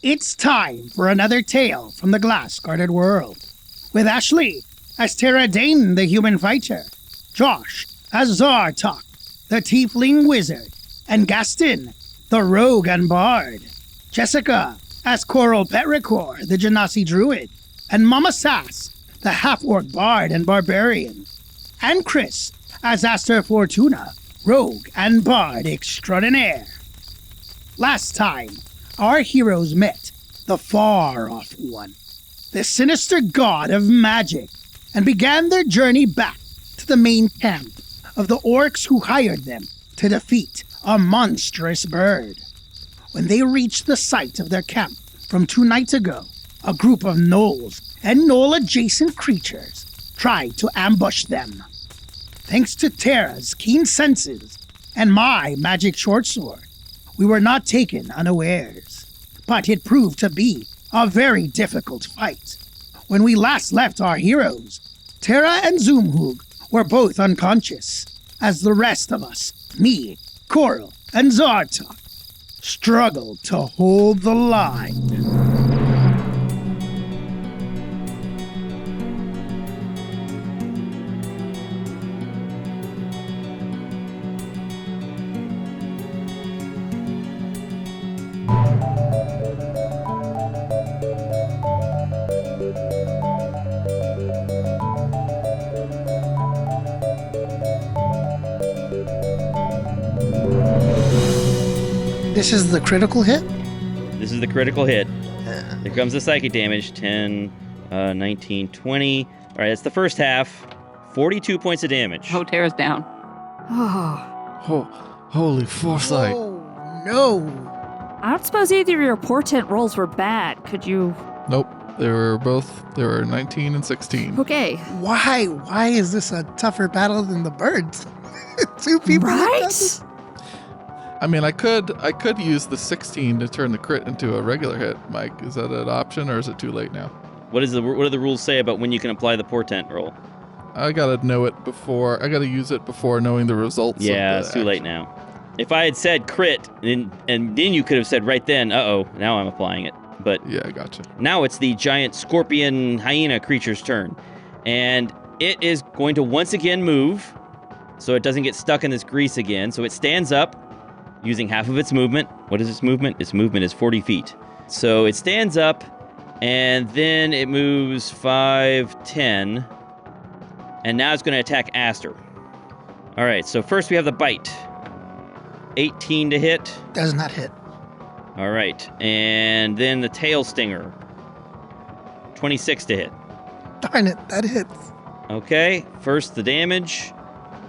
It's time for another tale from the glass-guarded world. With Ashley as Tara Dane, the human fighter, Josh as Zartok, the tiefling wizard, and Gaston, the rogue and bard, Jessica as Coral Petrichor, the Genasi druid, and Mama Sass, the half-orc bard and barbarian, and Chris as Aster Fortuna, rogue and bard extraordinaire. Last time, our heroes met the far-off one, the sinister god of magic, and began their journey back to the main camp of the orcs who hired them to defeat a monstrous bird. When they reached the site of their camp from 2 nights ago, a group of gnolls and gnoll-adjacent creatures tried to ambush them. Thanks to Tara's keen senses and my magic short sword, we were not taken unawares, but it proved to be a very difficult fight. When we last left our heroes, Tara and Zoomhoog were both unconscious, as the rest of us, me, Coral, and Zartok, struggled to hold the line. This is the critical hit? This is the critical hit. Here comes the psychic damage. 10, 19, 20. All right, that's the first half. 42 points of damage. Oh, Tara's down. Holy foresight. Oh, no. I don't suppose either of your portent rolls were bad. Could you... Nope. They were 19 and 16. Okay. Why is this a tougher battle than the birds? 2 people. Right? I mean, I could use the 16 to turn the crit into a regular hit. Mike, is that an option or is it too late now? What do the rules say about when you can apply the portent roll? I gotta know it before. I gotta use it before knowing the results. Yeah, it's too late now. If I had said crit, and then you could have said right then, now I'm applying it. But yeah, I gotcha. Now it's the giant scorpion hyena creature's turn. And it is going to once again move, so it doesn't get stuck in this grease again. So it stands up, using half of its movement. What is its movement? Its movement is 40 feet. So it stands up, and then it moves 5, 10, and now it's going to attack Aster. All right, so first we have the bite. 18 to hit. Does not hit. All right, and then the tail stinger. 26 to hit. Darn it, that hits. Okay, first the damage.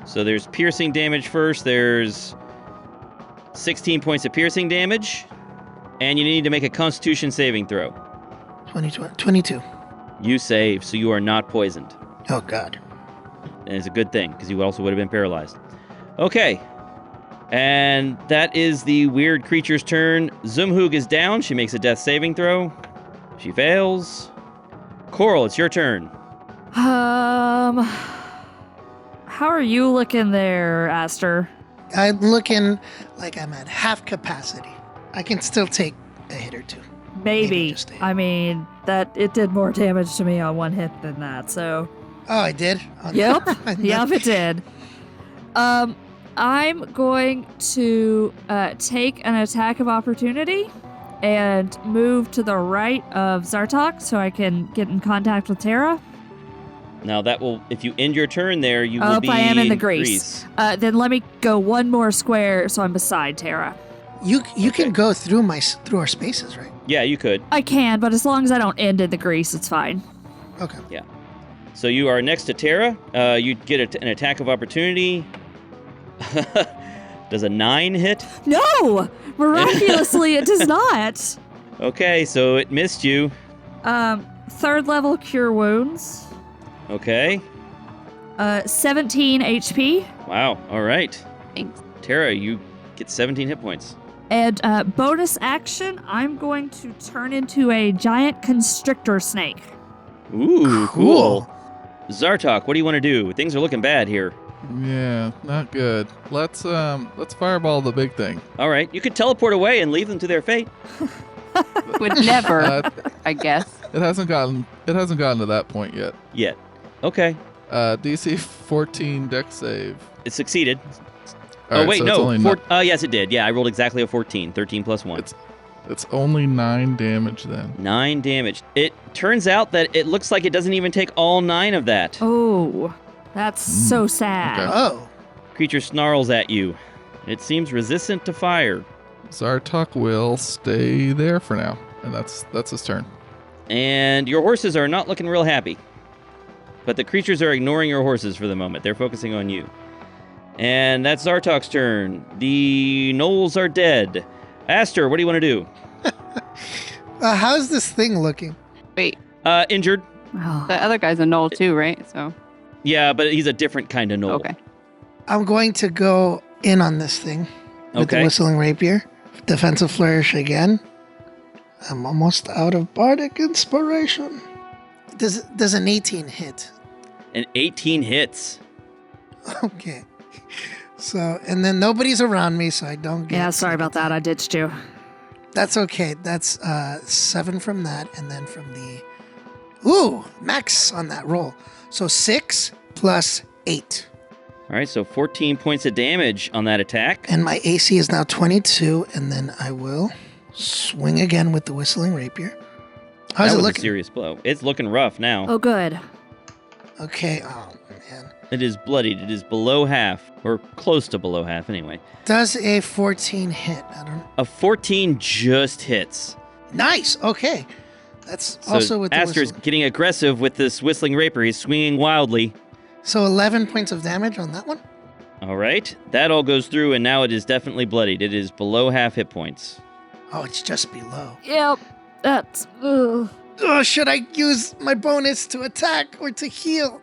So there's piercing damage first. There's 16 points of piercing damage, and you need to make a Constitution saving throw. 22. You save, so you are not poisoned. Oh, God. And it's a good thing, because you also would have been paralyzed. Okay, and that is the weird creature's turn. Zoomhoog is down. She makes a death saving throw. She fails. Coral, it's your turn. How are you looking there, Aster? I'm looking like I'm at half capacity. I can still take a hit or two. Maybe. I mean, that it did more damage to me on one hit than that, so... Oh, I did? Yep. Yep, it did. I'm going to take an attack of opportunity and move to the right of Zartok so I can get in contact with Tara. Now that will, if you end your turn there, you will be I am in the grease. Then let me go one more square so I'm beside Tara. You can go through our spaces, right? Yeah, you could. I can, but as long as I don't end in the grease, it's fine. Okay. Yeah. So you are next to Tara. You get an attack of opportunity. Does a 9 hit? No! Miraculously, it does not. Okay, so it missed you. 3rd level cure wounds. Okay. 17 HP. Wow. All right. Thanks. Tara, you get 17 hit points. And bonus action, I'm going to turn into a giant constrictor snake. Ooh, cool. Zartok, what do you want to do? Things are looking bad here. Yeah, not good. Let's fireball the big thing. All right, you could teleport away and leave them to their fate. Would never, I guess. It hasn't gotten to that point yet. Yet. Okay. DC 14 dex save. It succeeded. All right, wait, so no. it's only Yes, it did. Yeah, I rolled exactly a 14. 13 plus 1. It's only 9 damage then. 9 damage. It turns out that it looks like it doesn't even take all 9 of that. Oh, that's so sad. Okay. Oh. Creature snarls at you. It seems resistant to fire. Zartok will stay there for now, and that's his turn. And your horses are not looking real happy. But the creatures are ignoring your horses for the moment. They're focusing on you. And that's Zartok's turn. The gnolls are dead. Aster, what do you want to do? How's this thing looking? Wait, Injured. Oh. the other guy's a gnoll too, right? So, Yeah, but he's a different kind of gnoll. okay. I'm going to go in on this thing with the Okay. whistling rapier. Defensive flourish again. I'm almost out of bardic inspiration. Does an 18 hit? And 18 hits. Okay. So, and then nobody's around me, so I don't get... Yeah, sorry about that. I ditched you. That's okay. That's 7 from that, and then from the... Ooh, max on that roll. So 6 plus 8. All right, so 14 points of damage on that attack. And my AC is now 22, and then I will swing again with the whistling rapier. How's that it was looking? a serious blow. It's looking rough now. Oh, good. Okay, oh man. It is bloodied. It is below half, or close to below half anyway. Does a 14 hit? I don't... A 14 just hits. Nice, okay. That's So also with the Aster's whistle. getting aggressive with this whistling rapier. He's swinging wildly. So 11 points of damage on that one? All right, that all goes through, and now it is definitely bloodied. It is below half hit points. Oh, it's just below. Yep. That's. Ugh. Oh, should I use my bonus to attack or to heal?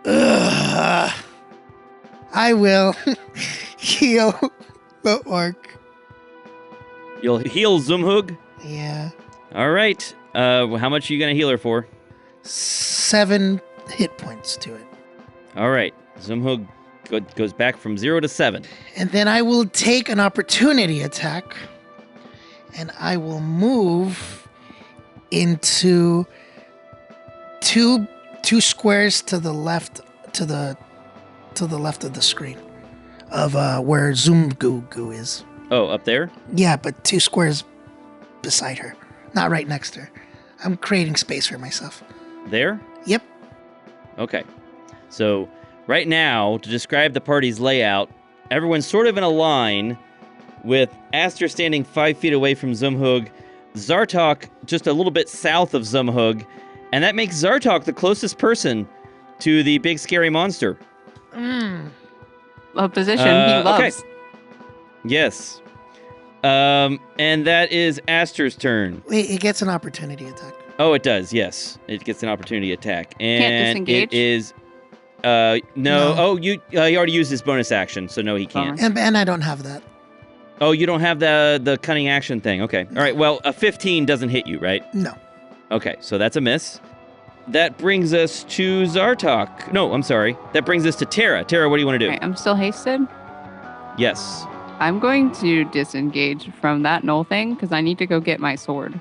Ugh. I will heal the orc. You'll heal Zumhug. Yeah. All right. How much are you going to heal her for? 7 hit points to it. All right. Zumhug goes back from 0 to 7. And then I will take an opportunity attack. And I will move into two squares to the left to the left of the screen of where Zumgoo is. Oh, up there? Yeah, but 2 squares beside her, not right next to her. I'm creating space for myself. There? Yep. Okay. So right now, to describe the party's layout, everyone's sort of in a line with Aster standing 5 feet away from Zumhug, Zartok just a little bit south of Zumhug, and that makes Zartok the closest person to the big scary monster. A position he loves. Okay. Yes. And that is Aster's turn. Wait, it gets an opportunity attack. Oh, it does, yes. It gets an opportunity attack. And disengage? it is... no. No. Oh, he already used his bonus action, so no, he can't. And I don't have that. Oh, you don't have the cunning action thing. Okay. All right. Well, a 15 doesn't hit you, right? No. Okay, so that's a miss. That brings us to Zartok. No, I'm sorry. That brings us to Tara. Tara, what do you want to do? Okay, I'm still hasted. Yes. I'm going to disengage from that gnoll thing because I need to go get my sword.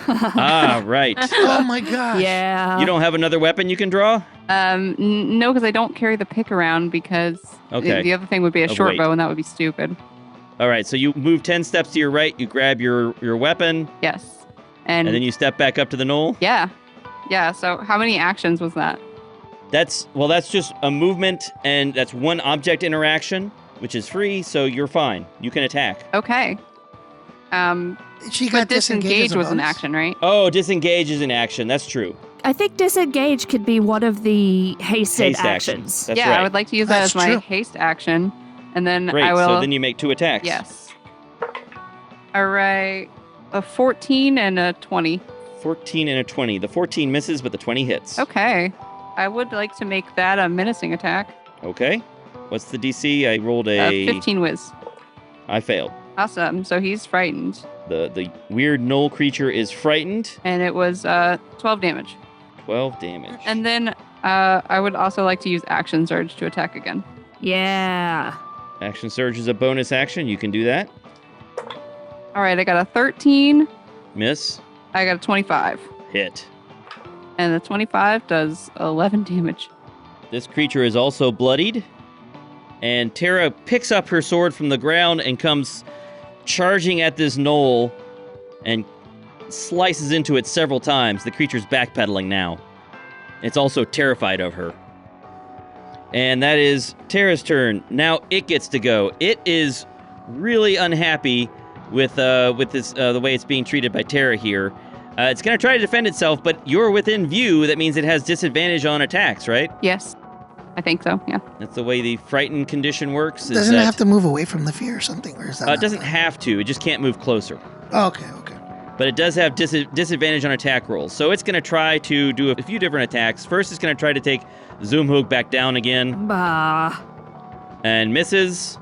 Right. Oh my gosh. Yeah. You don't have another weapon you can draw? No, because I don't carry the pick around because Okay. the other thing would be a Oh, short wait. bow and that would be stupid. All right, so you move 10 steps to your right, you grab your weapon, Yes. and then you step back up to the knoll? Yeah. Yeah, so how many actions was that? That's just a movement, and that's one object interaction, which is free, so you're fine. You can attack. Okay. She But got disengaged disengage as a was an bonus? action, right? Oh, disengage is an action. That's true. I think disengage could be one of the hasted Haste action. actions. That's yeah, right. I would like to use that That's as my true. haste action. And then Great, I will... so then you make 2 attacks. Yes. All right. A 14 and a 20. 14 and a 20. The 14 misses, but the 20 hits. Okay. I would like to make that a menacing attack. Okay. What's the DC? I rolled a... 15 whiz. I failed. Awesome. So he's frightened. The weird gnoll creature is frightened. And it was 12 damage. 12 damage. And then I would also like to use Action Surge to attack again. Yeah. Action Surge is a bonus action. You can do that. All right, I got a 13 Miss. I got a 25. Hit. And the 25 does 11 damage. This creature is also bloodied. And Tara picks up her sword from the ground and comes charging at this gnoll and slices into it several times. The creature's backpedaling now. It's also terrified of her. And that is Tara's turn. Now it gets to go. It is really unhappy with this the way it's being treated by Tara here. It's going to try to defend itself, but you're within view. That means it has disadvantage on attacks, right? Yes. I think so, yeah. That's the way the frightened condition works. Doesn't it have to move away from the fear or something? Or is that it doesn't have to. It just can't move closer. Oh, okay. But it does have disadvantage on attack rolls. So it's going to try to do a few different attacks. First, it's going to try to take Zoomhoog back down again. Bah. And misses.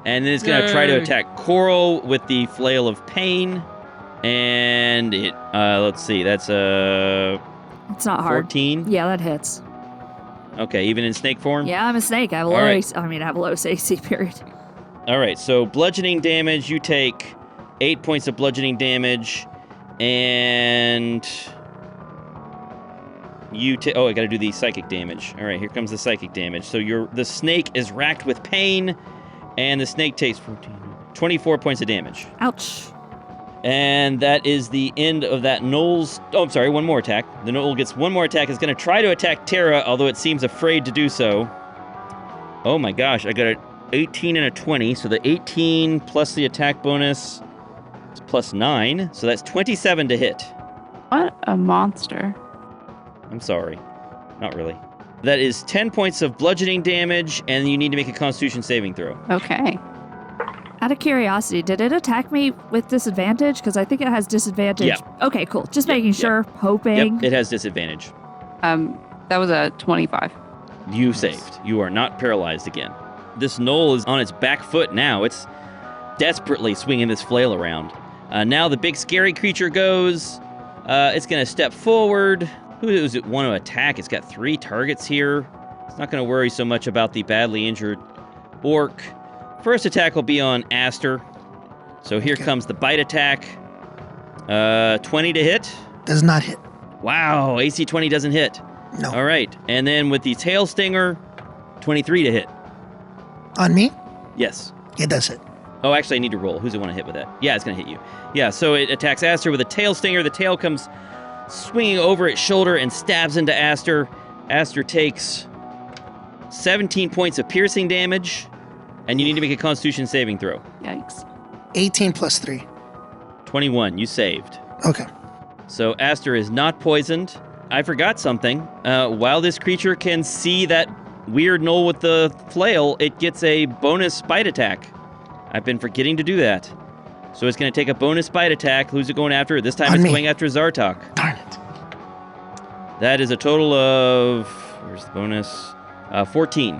And then it's going to try to attack Coral with the Flail of Pain. And it, let's see, that's It's not hard. 14. Yeah, that hits. Okay, even in snake form? Yeah, I'm a snake. I have a All low right. AC. I mean, I have a low AC, period. All right, so bludgeoning damage, you take 8 points of bludgeoning damage, and you take... Oh, I gotta do the psychic damage. All right, here comes the psychic damage. So the snake is racked with pain, and the snake takes 24 points of damage. Ouch. And that is the end of that gnoll's... Oh, I'm sorry, one more attack. The gnoll gets one more attack. It's going to try to attack Tara, although it seems afraid to do so. Oh my gosh, I got an 18 and a 20. So the 18 plus the attack bonus is plus 9. So that's 27 to hit. What a monster. I'm sorry. Not really. That is 10 points of bludgeoning damage, and you need to make a Constitution saving throw. Okay. Out of curiosity, did it attack me with disadvantage? Because I think it has disadvantage. Yeah. Okay, cool. Just making sure. Hoping. Yep, it has disadvantage. That was a 25. You saved. You are not paralyzed again. This gnoll is on its back foot now. It's desperately swinging this flail around. Now the big scary creature goes. It's going to step forward. Who does it want to attack? It's got 3 targets here. It's not going to worry so much about the badly injured orc. First attack will be on Aster. So here comes the bite attack. 20 to hit. Does not hit. Wow, AC 20 doesn't hit. No. All right, and then with the tail stinger, 23 to hit. On me? Yes. It does hit. Oh, actually, I need to roll. Who's it want to hit with that? Yeah, it's going to hit you. Yeah, so it attacks Aster with a tail stinger. The tail comes swinging over its shoulder and stabs into Aster. Aster takes 17 points of piercing damage, and you need to make a Constitution saving throw. Yikes. 18 plus 3. 21, you saved. Okay. So Aster is not poisoned. I forgot something. While this creature can see that weird gnoll with the flail, it gets a bonus bite attack. I've been forgetting to do that. So it's going to take a bonus bite attack. Who's it going after? This time On it's me. going after Zartok. Darn it. That is a total of... Where's the bonus? 14.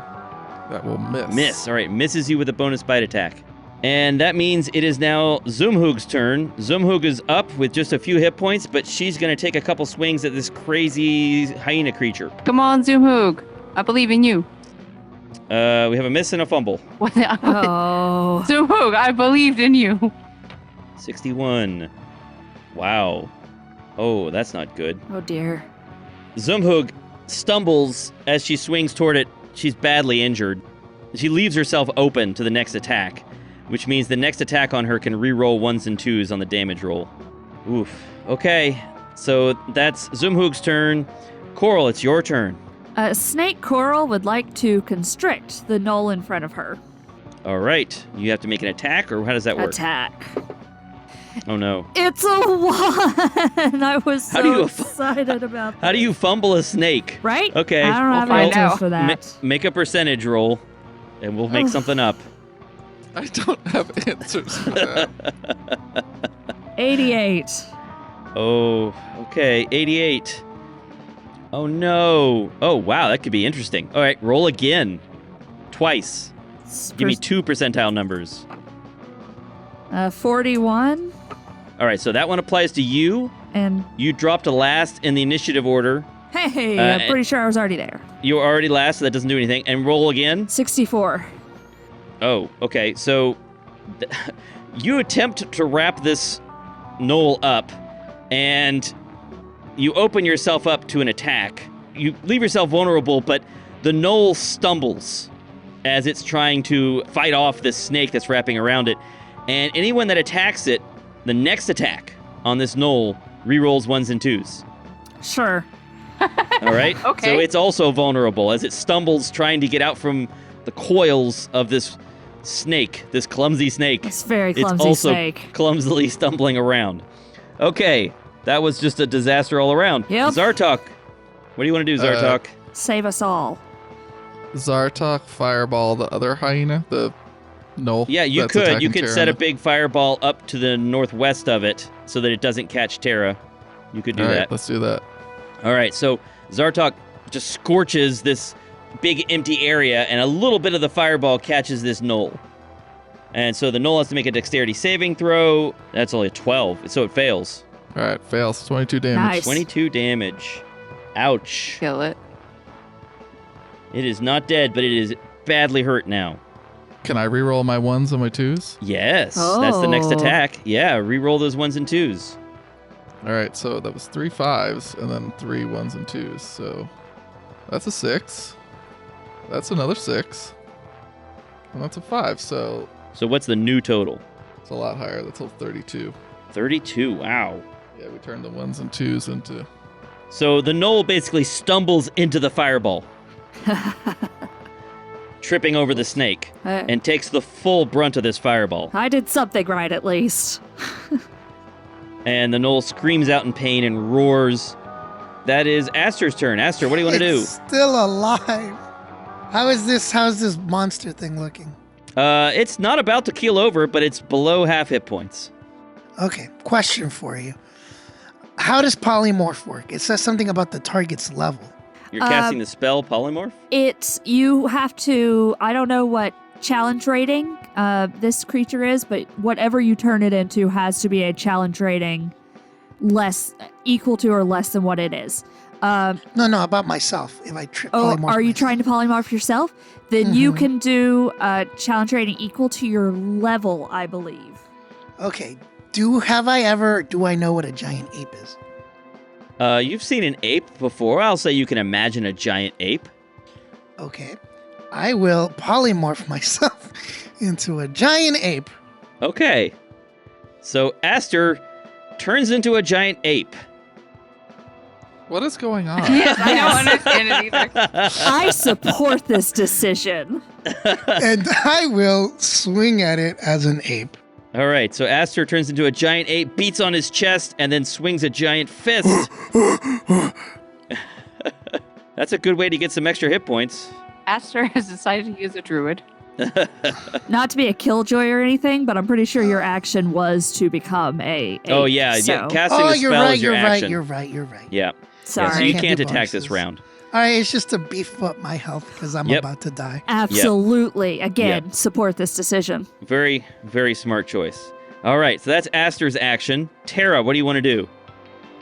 That will miss. Miss. All right, misses you with a bonus bite attack. And that means it is now Zoomhoog's turn. Zoomhoog is up with just a few hit points, but she's going to take a couple swings at this crazy hyena creature. Come on, Zoomhoog. I believe in you. We have a miss and a fumble. What? Oh. Zoomhoog, I believed in you. 61. Wow. Oh, that's not good. Oh, dear. Zoomhoog stumbles as she swings toward it. She's badly injured. She leaves herself open to the next attack, which means the next attack on her can re-roll 1s and 2s on the damage roll. Oof. Okay, so that's Zoomhoog's turn. Coral, it's your turn. Snake Coral would like to constrict the gnoll in front of her. All right. You have to make an attack, or how does that work? Attack. Oh, no. It's a 1! I was How do you so excited about that. How do you fumble a snake? Right? Okay. I don't have find answers out. for that. Make a percentage roll, and we'll make something up. I don't have answers for that. 88. Oh, okay. 88. Oh, no. Oh, wow. That could be interesting. All right. Roll again. Twice. Give me 2 percentile numbers. 41. All right. So that one applies to you. And You dropped to last in the initiative order. hey, I'm pretty sure I was already there. You were already last, so that doesn't do anything. And roll again. 64. Oh, okay. So you attempt to wrap this gnoll up, and you open yourself up to an attack. You leave yourself vulnerable, but the gnoll stumbles as it's trying to fight off this snake that's wrapping around it. And anyone that attacks it, the next attack on this gnoll rerolls 1s and 2s. Sure. All right? Okay. So it's also vulnerable as it stumbles trying to get out from the coils of this snake, this clumsy snake. It's very It's clumsy also snake. clumsily stumbling around. Okay, that was just a disaster all around. Yep. Zartok, what do you want to do, Zartok? Save us all. Zartok fireball the other hyena, the gnoll. Yeah, you that's could. attacking You could Tara. set a big fireball up to the northwest of it so that it doesn't catch Terra. You could do All right, that. let's do that. All right, so Zartok just scorches this big empty area, and a little bit of the fireball catches this gnoll. And so the gnoll has to make a dexterity saving throw. That's only a 12, so it fails. All right, fails. 22 damage. Nice. 22 damage. Ouch. Kill it. It is not dead, but it is badly hurt now. Can I reroll my 1s and my 2s? Yes, that's the next Oh. attack. Yeah, re-roll those 1s and 2s. All right, so that was 3 5s and then 3 1s and 2s. So that's a 6. That's another 6. And that's a 5. So So what's the new total? it's a lot higher. That's a 32. 32, wow. Yeah, we turned the 1s and 2s into. So the gnoll basically stumbles into the fireball, tripping over the snake, and takes the full brunt of this fireball. I did something right at least. And the gnoll screams out in pain and roars. That is Aster's turn. Aster, what do you want to do? It's still alive. How's this monster thing looking? It's not about to keel over, but it's below half hit points. Okay, question for you. How does polymorph work? It says something about the target's level. You're casting the spell Polymorph? You have to, I don't know what challenge rating this creature is, but whatever you turn it into has to be a challenge rating equal to or less than what it is. No, about myself. If I polymorph Are you myself. trying to polymorph yourself? Then you can do a challenge rating equal to your level, I believe. Okay. Do I know what a giant ape is? You've seen an ape before. I'll say you can imagine a giant ape. Okay. I will polymorph myself into a giant ape. Okay. So Aster turns into a giant ape. What is going on? Yes, I don't understand it either. I support this decision. And I will swing at it as an ape. All right, so Aster turns into a giant ape, beats on his chest, and then swings a giant fist. That's a good way to get some extra hit points. Aster has decided to use a druid. Not to be a killjoy or anything, but I'm pretty sure your action was to become a ape, Oh, yeah, so. yeah. Casting Oh, the you're spell right, is your you're action. right. Yeah. Yeah, so Sorry. you Can't can't do attack this bonuses. round. All right, it's just to beef up my health because I'm Yep. about to die. Absolutely. Again, Yep. support this decision. Very, very smart choice. All right, so that's Aster's action. Tara, what do you want to do?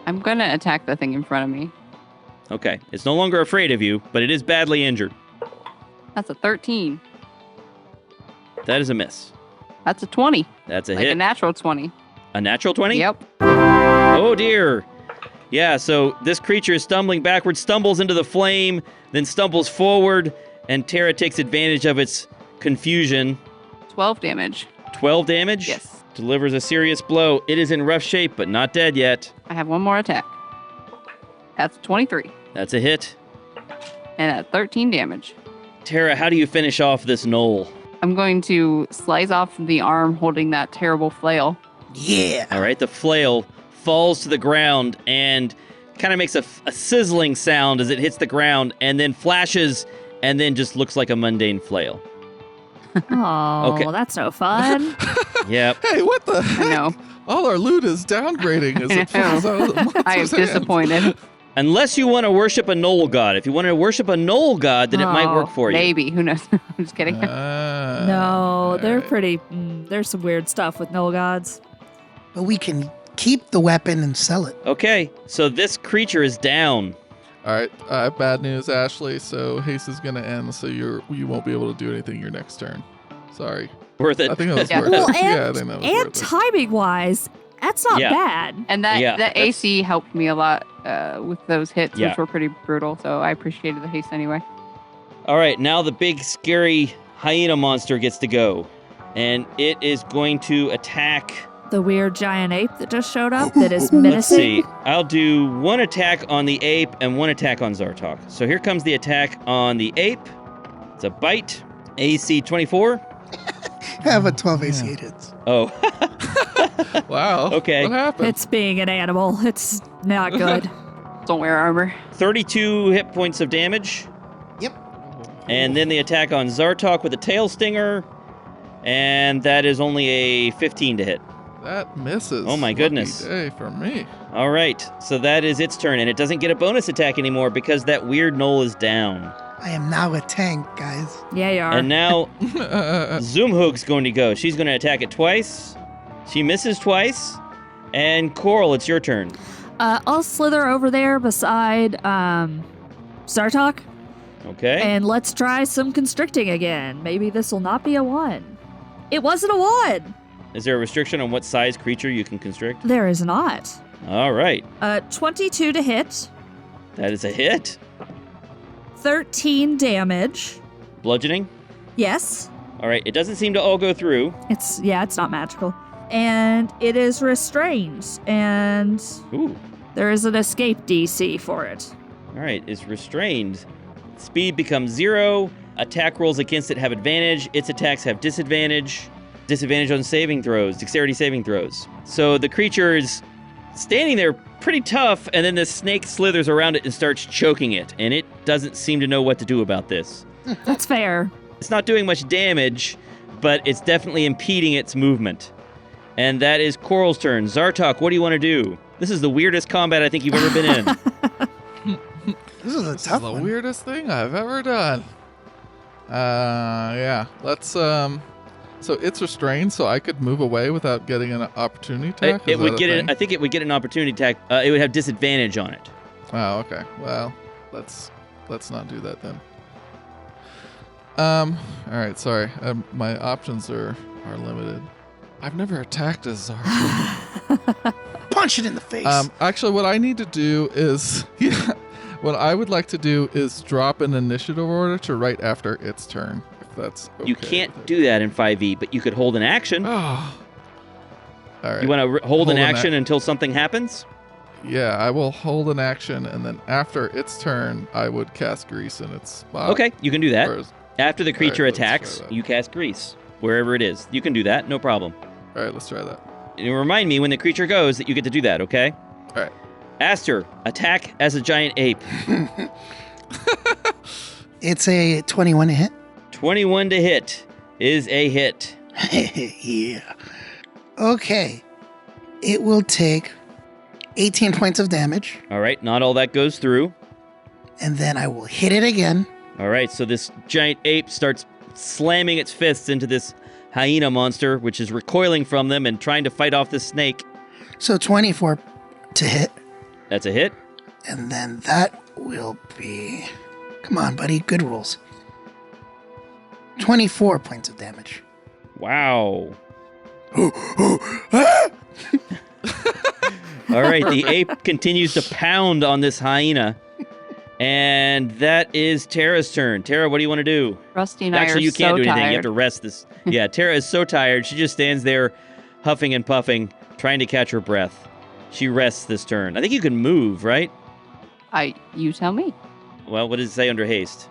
I'm going to attack the thing in front of me. Okay, it's no longer afraid of you, but it is badly injured. That's a 13. That is a miss. That's a 20. That's a Like hit. a natural 20. A natural 20? Yep. Oh, dear. Yeah, so this creature is stumbling backwards, stumbles into the flame, then stumbles forward, and Tara takes advantage of its confusion. 12 damage. 12 damage? Yes. Delivers a serious blow. It is in rough shape, but not dead yet. I have one more attack. That's 23. That's a hit. And at 13 damage. Tara, how do you finish off this gnoll? I'm going to slice off the arm holding that terrible flail. Yeah. All right, the flail falls to the ground and kind of makes a sizzling sound as it hits the ground and then flashes and then just looks like a mundane flail. Oh, Okay. that's no fun. Yep. Hey, what the I heck? know. All our loot is downgrading as it falls out of the monster's I am hands. disappointed. Unless you want to worship a gnoll god. If you want to worship a gnoll god, then it might work for you. Maybe. Who knows? I'm just kidding. No, they're alright. pretty. There's some weird stuff with Null Gods. But we can keep the weapon and sell it. Okay, so this creature is down. All right, I have bad news, Ashley. So haste is gonna end, so you won't be able to do anything your next turn. Sorry. Worth it. I think that was Yeah. worth Well, it. and, Yeah, I think that was and worth it. timing wise, That's not Yeah. bad. And that Yeah, the that's- AC helped me a lot with those hits, Yeah. which were pretty brutal. So I appreciated the haste anyway. All right, now the big scary hyena monster gets to go. And it is going to attack. The weird giant ape that just showed up that is Let's menacing. see. I'll do one attack on the ape and one attack on Zartok. So here comes the attack on the ape. It's a bite. AC 24. I have a 12 AC hits. Oh, Wow. Okay. What happened? It's being an animal. It's not good. Don't wear armor. 32 hit points of damage. Yep. And then the attack on Zartok with a tail stinger. And that is only a 15 to hit. That misses. Oh my Lucky goodness. day for me. All right, so that is its turn, and it doesn't get a bonus attack anymore because that weird gnoll is down. I am now a tank, guys. Yeah, you are. And now Zoomhook's going to go. She's going to attack it twice. She misses twice. And Coral, it's your turn. I'll slither over there beside Zartok, Okay. and let's try some constricting again. Maybe this will not be a 1. It wasn't a 1. Is there a restriction on what size creature you can constrict? There is not. All right. 22 to hit, That is a hit. 13 damage. Bludgeoning. Yes. All right. It doesn't seem to all go through. It's not magical. And it is restrained, and Ooh. there is an escape DC for it. All right. It's restrained. Speed becomes 0. Attack rolls against it have advantage. Its attacks have disadvantage. Disadvantage on saving throws, dexterity saving throws. So the creature is standing there pretty tough, and then the snake slithers around it and starts choking it, and it doesn't seem to know what to do about this. That's fair. It's not doing much damage, but it's definitely impeding its movement. And that is Coral's turn. Zartok, what do you want to do? This is the weirdest combat I think you've ever been in. This is a This is tough the one. weirdest thing I've ever done. Yeah. Let's So it's restrained, so I could move away without getting an opportunity attack. It Is would that a get thing? I think it would get an opportunity attack. It would have disadvantage on it. Oh, okay. Well, let's not do that then. All right. Sorry. My options are limited. I've never attacked a Zartok. Punch it in the face. Actually, what I need to do is, what I would like to do is drop an initiative order to right after its turn. If that's okay. You can't do that in 5e, but you could hold an action. Oh. All right. You want to hold an Hold an action until something happens? Yeah, I will hold an action, and then after its turn, I would cast grease in its spot. Okay, you can do that. Whereas- After the creature let's try attacks, that. you cast grease wherever it is. You can do that, no problem. All right, let's try that. And remind me when the creature goes that you get to do that, okay? All right. Aster, attack as a giant ape. It's a 21 to hit. 21 to hit is a hit. Yeah. Okay. It will take 18 points of damage, All right, not all that goes through. and then I will hit it again. All right, so this giant ape starts slamming its fists into this hyena monster, which is recoiling from them and trying to fight off this snake. So 24 to hit, That's a hit. and then that will be... Come on, buddy. Good rolls. 24 points of damage. Wow. All right, the ape continues to pound on this hyena. And that is Tara's turn. Tara, what do you want to do? Rusty and I Actually, are you can't so do anything. tired. You have to rest this. Yeah, Tara is so tired. She just stands there huffing and puffing, trying to catch her breath. She rests this turn. I think you can move, right? You tell me. Well, what does it say under haste?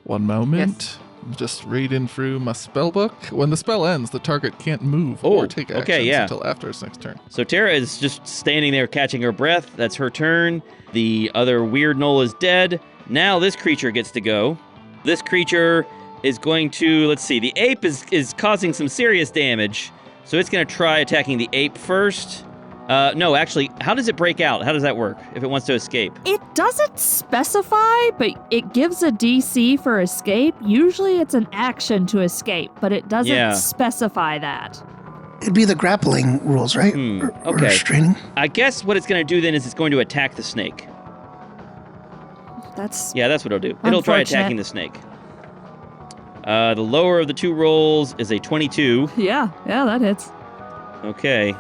One moment. I'm just reading through my spell book. When the spell ends, the target can't move Oh, or take actions okay, yeah. until after its next turn. So Tara is just standing there catching her breath. That's her turn. The other weird gnoll is dead. Now this creature gets to go. This creature is going to, let's see, the ape is causing some serious damage. So it's going to try attacking the ape first. No, actually, how does it break out? How does that work if it wants to escape? It doesn't specify, but it gives a DC for escape. Usually it's an action to escape, but it doesn't Yeah. specify that. It'd be the grappling rules, right? Or okay. restraining. I guess what it's going to do then is it's going to attack the snake. That's Yeah, that's what it'll do. It'll try Unfortunate. attacking the snake. The lower of the two rolls is a 22. yeah, that hits. Okay.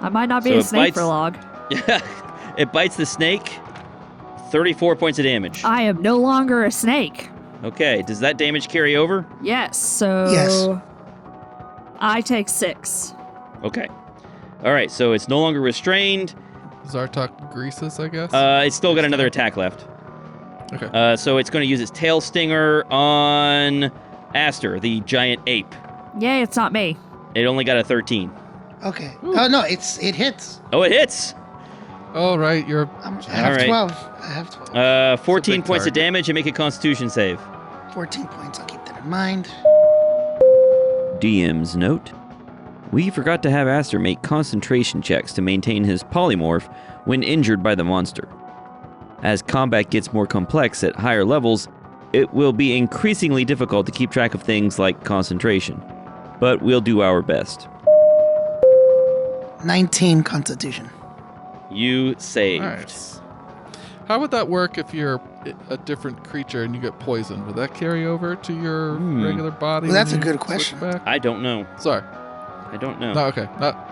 I might not be So a it snake for bites- long. It bites the snake. 34 points of damage. I am no longer a snake. Okay. Does that damage carry over? Yes, so Yes. I take 6. Okay. All right. So it's no longer restrained. Zartok greases, I guess. It's still got another attack left. Okay. So it's going to use its tail stinger on Aster, the giant ape. Yay, it's not me. It only got a 13. Okay. Oh no, it hits. Oh, it hits. All right, you're I have All right. 12. I have 12. 14 big points of target. damage and make a Constitution save. 14 points. I'll keep that in mind. DM's note. We forgot to have Aster make concentration checks to maintain his polymorph when injured by the monster. As combat gets more complex at higher levels, it will be increasingly difficult to keep track of things like concentration. But we'll do our best. 19 Constitution. You saved. nice. How would that work if you're a different creature and you get poisoned? Would that carry over to your regular body? Well, that's when a you good switch question. Back? I don't know. Sorry. I don't know. No, okay.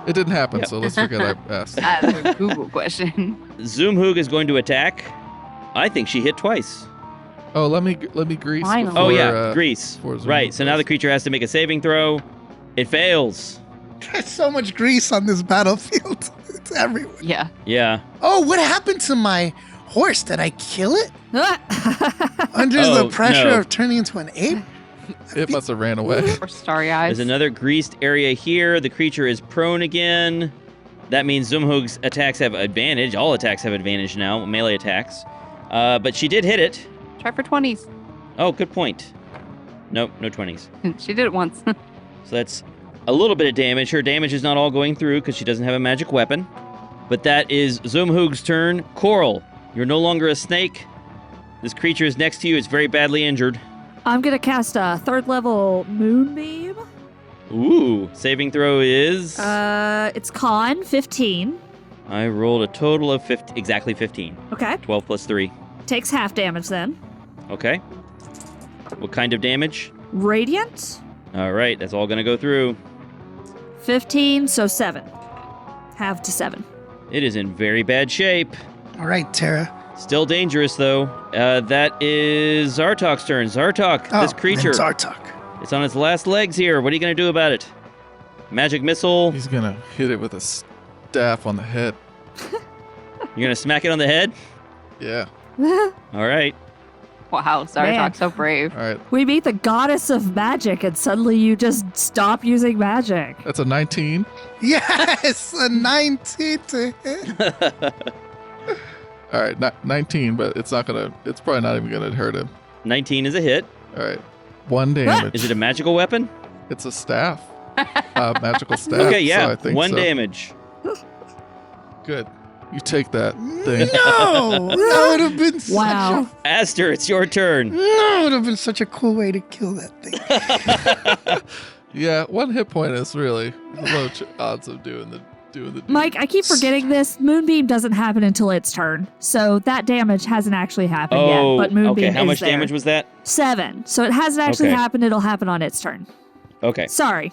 It didn't happen, Yep. so let's forget I asked. That's a Google question. Zoomhoog is going to attack. I think she hit twice. Oh, let me grease. Finally. Before, Oh, yeah. Grease. before Zoomhoog Right. So now does. the creature has to make a saving throw. It fails. There's so much grease on this battlefield. It's everywhere. Yeah. Yeah. Oh, what happened to my horse? Did I kill it? Under Oh, the pressure no. of turning into an ape? It must have ran away. Or starry eyes. There's another greased area here. The creature is prone again. That means Zoomhoog's attacks have advantage. All attacks have advantage now, melee attacks. But she did hit it. Try for 20s. Oh, good point. Nope, no 20s. She did it once. So that's a little bit of damage. Her damage is not all going through because she doesn't have a magic weapon. But that is Zoomhoog's turn. Coral, you're no longer a snake. This creature is next to you. It's very badly injured. I'm going to cast a 3rd level Moonbeam. Ooh, saving throw is... It's con 15. I rolled a total of exactly 15. Okay. 12 plus 3. Takes half damage then. Okay. What kind of damage? Radiant. All right, that's all going to go through. 15, so 7. Half to 7. It is in very bad shape. All right, Tara. Still dangerous, though. That is Zartok's turn. Zartok, Oh, this creature, it's Zartok. it's on its last legs here. What are you going to do about it? Magic missile. He's gonna hit it with a staff on the head. You're going to smack it on the head? Yeah. All right. Wow, Zartok's so brave. All right. We meet the goddess of magic, and suddenly you just stop using magic. That's a 19. Yes, a 19 to hit. All right, not 19, but it's probably not even gonna hurt him. 19 is a hit. All right. 1 damage. Is it a magical weapon? It's a staff. Magical staff. Okay, yeah. So I think 1 so. damage. Good. You take that thing. No, that would have been Wow. Aster, it's your turn. that would have been such a cool way to kill that thing. Yeah, 1 hit point is really low odds of doing the deed. Mike, I keep forgetting this. Moonbeam doesn't happen until its turn. So that damage hasn't actually happened Oh, yet. But Moonbeam okay. How is much there. damage was that? 7. So it hasn't actually Okay. happened. It'll happen on its turn. Okay. Sorry.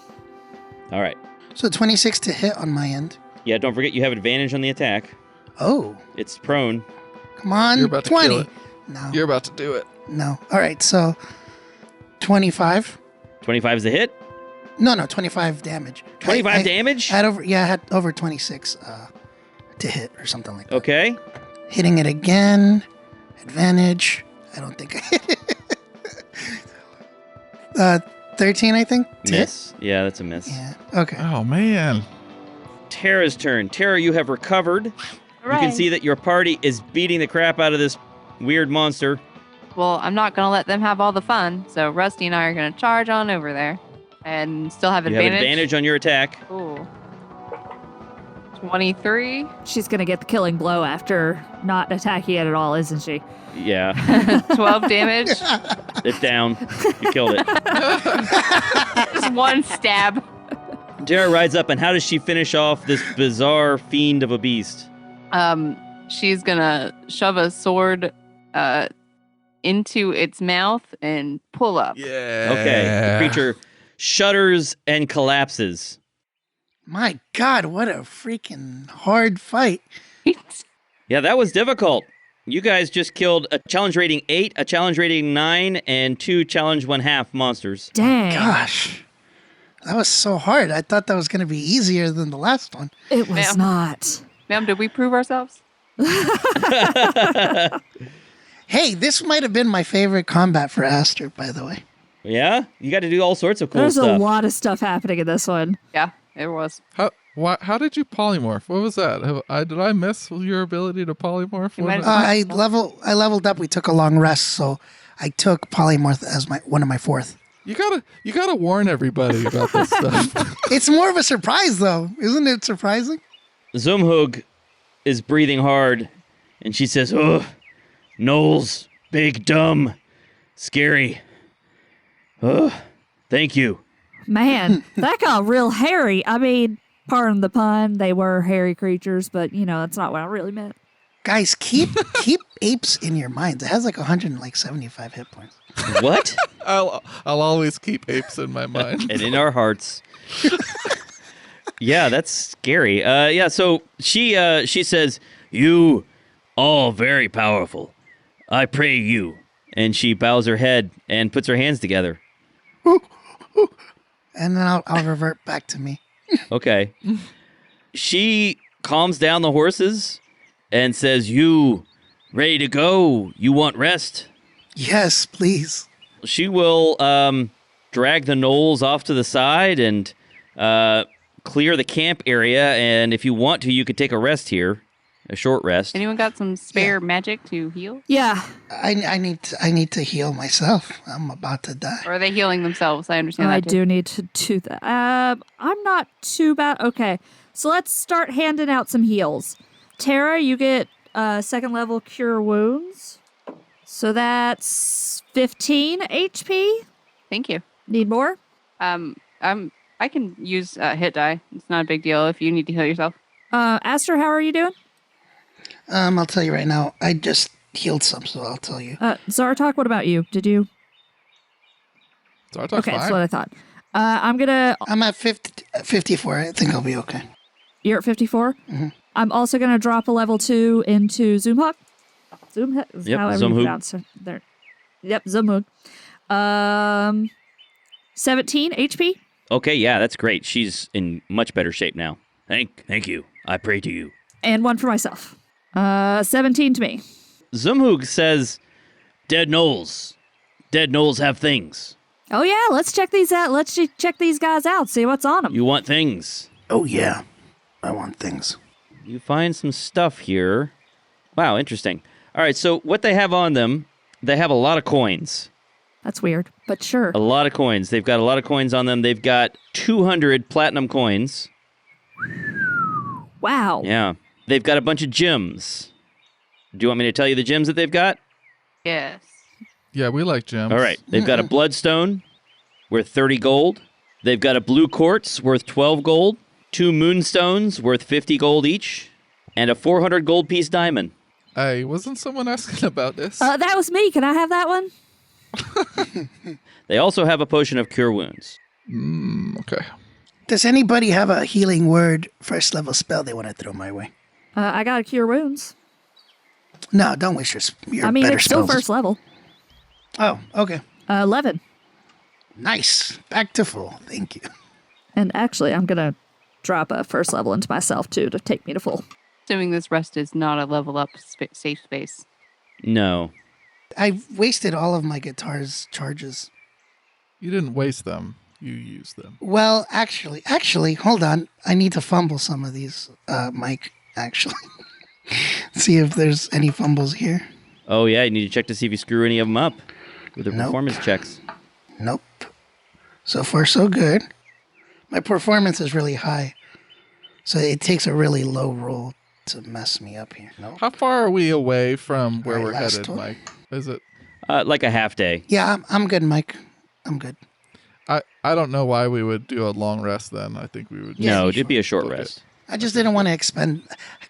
All right. So 26 to hit on my end. Yeah, don't forget you have advantage on the attack. Oh, It's prone. come on. You're about to 20. kill it. No, You're about to do it. no. All right, so 25. 25 is the hit. No, 25 damage. 25 damage? I had over 26 to hit or something like that. Okay. Hitting it again. Advantage. I don't think I hit it. 13, I think. to hit? Miss. Yeah, that's a miss. Yeah. Okay. Oh man. Tara's turn. Tara, you have recovered. You can Hooray. see that your party is beating the crap out of this weird monster. Well, I'm not going to let them have all the fun. So Rusty and I are going to charge on over there and still have You advantage. have advantage on your attack. Ooh. 23. She's going to get the killing blow after not attacking it at all, isn't she? Yeah, 12 damage. it's down. You killed it. Just 1 stab. Tara rides up, and how does she finish off this bizarre fiend of a beast? She's going to shove a sword into its mouth and pull up. Yeah. Okay, the creature shudders and collapses. My God, what a freaking hard fight. Yeah, that was difficult. You guys just killed a challenge rating 8, a challenge rating 9, and 2 challenge 1/2 monsters. Dang. Gosh, that was so hard. I thought that was going to be easier than the last one. It was Ma'am. not. Ma'am, did we prove ourselves? Hey, this might have been my favorite combat for Aster, by the way. Yeah? You got to do all sorts of cool There's stuff. a lot of stuff happening in this one. Yeah, it was. How did you polymorph? What was that? Did I miss your ability to polymorph? You might What have- was- I leveled up. We took a long rest, so I took polymorph as one of my fourth. you gotta warn everybody about this stuff. It's more of a surprise, though, isn't it? Surprising. Zumhug is breathing hard, and she says, "Ugh, gnolls, big, dumb, scary. Ugh, thank you." Man, that got real hairy. I mean, pardon the pun, they were hairy creatures, but that's not what I really meant. Guys, keep apes in your minds. It has like 175 hit points. What? I'll always keep apes in my mind. And in our hearts. Yeah, that's scary. Yeah, so she says, "You all very powerful. I pray you." And she bows her head and puts her hands together. And then I'll revert back to me. Okay. She calms down the horses and says, "You ready to go? You want rest?" Yes, please. She will drag the gnolls off to the side and clear the camp area. And if you want to, you could take a rest here, a short rest. Anyone got some spare magic to heal? Yeah. I need to heal myself. I'm about to die. Or are they healing themselves? I understand I that too. do need to do that. I'm not too bad. Okay, so let's start handing out some heals. Tara, you get second level cure wounds. So that's 15 HP. Thank you. Need more? I can use hit die. It's not a big deal if you need to heal yourself. Aster, how are you doing? I'll tell you right now. I just healed some, so I'll tell you. Zartok, what about you? Did you? Zartok's Okay, that's fine. what I thought. I'm at 54. I think I'll be okay. You're at 54? Mm-hmm. I'm also gonna drop a level 2 into Zoomhug. Zoomhug is Yep, however you Zoomhug. pronounce it. There. Yep, Zoomhug. 17 HP. Okay, yeah, that's great. She's in much better shape now. Thank you. I pray to you. And one for myself. 17 to me. Zumhug says, Dead gnolls have things. Oh yeah, let's check these out. Let's check these guys out. See what's on them. You want things. Oh, yeah. I want things. You find some stuff here. Wow, interesting. All right, so what they have on them, they have a lot of coins. That's weird, but sure. A lot of coins. They've got a lot of coins on them. They've got 200 platinum coins. Wow. Yeah. They've got a bunch of gems. Do you want me to tell you the gems that they've got? Yes. Yeah, we like gems. All right. They've got a bloodstone worth 30 gold. They've got a blue quartz worth 12 gold. 2 moonstones worth 50 gold each. And a 400 gold piece diamond. Hey, wasn't someone asking about this? That was me. Can I have that one? They also have a potion of cure wounds. Okay. Does anybody have a healing word first level spell they want to throw my way? I got to cure wounds. No, don't waste your I mean, better it's still spells. first level. Oh, okay. 11. Nice. Back to full. Thank you. And actually, I'm going to drop a first level into myself, too, to take me to full. Assuming this rest is not a level up safe space. No. I wasted all of my guitar's charges. You didn't waste them. You used them. Well, actually, hold on. I need to fumble some of these, Mike, actually. See if there's any fumbles here. Oh, yeah, you need to check to see if you screw any of them up with their Nope. performance checks. Nope. So far, so good. My performance is really high. So it takes a really low roll to mess me up here. Nope. How far are we away from where Alright, we're last headed, one. Mike? Is it? Like a half day. Yeah, I'm good, Mike. I'm good. I don't know why we would do a long rest then. I think we would. No, just it'd be a short book it. rest. I just didn't want to expend.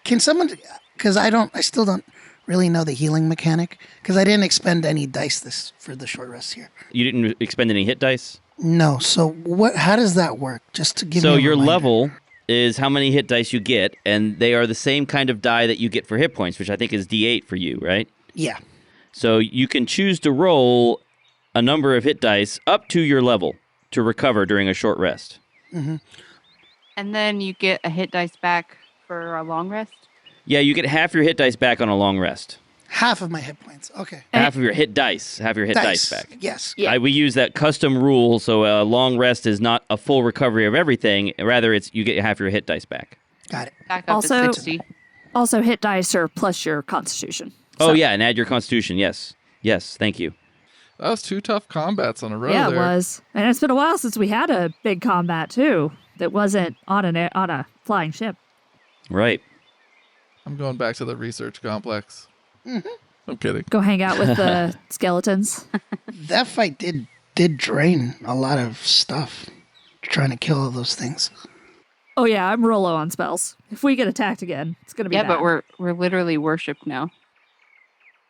Can someone? Because I still don't really know the healing mechanic. Because I didn't expend any dice for the short rest here. You didn't expend any hit dice? No. So what? How does that work? Just to give So me a your reminder. level is how many hit dice you get, and they are the same kind of die that you get for hit points, which I think is D8 for you, right? Yeah. So you can choose to roll a number of hit dice up to your level to recover during a short rest. Mm-hmm. And then you get a hit dice back for a long rest? Yeah, you get half your hit dice back on a long rest. Half of my hit points. Okay. Half of your hit dice. Half your hit dice back. Yes. Yeah. We use that custom rule, so a long rest is not a full recovery of everything. Rather, it's you get half your hit dice back. Got it. Back up Also- to 60. Also, hit dice are plus your constitution. Oh, So- yeah, and add your constitution. Yes. Yes, thank you. That was 2 tough combats on a row Yeah, there. it was. And it's been a while since we had a big combat, too, that wasn't on a flying ship. Right. I'm going back to the research complex. I'm kidding. Go hang out with the skeletons. That fight did drain a lot of stuff trying to kill all those things. Oh, yeah, I'm real low on spells. If we get attacked again, it's going to be Yeah, bad. but we're literally worshipped now.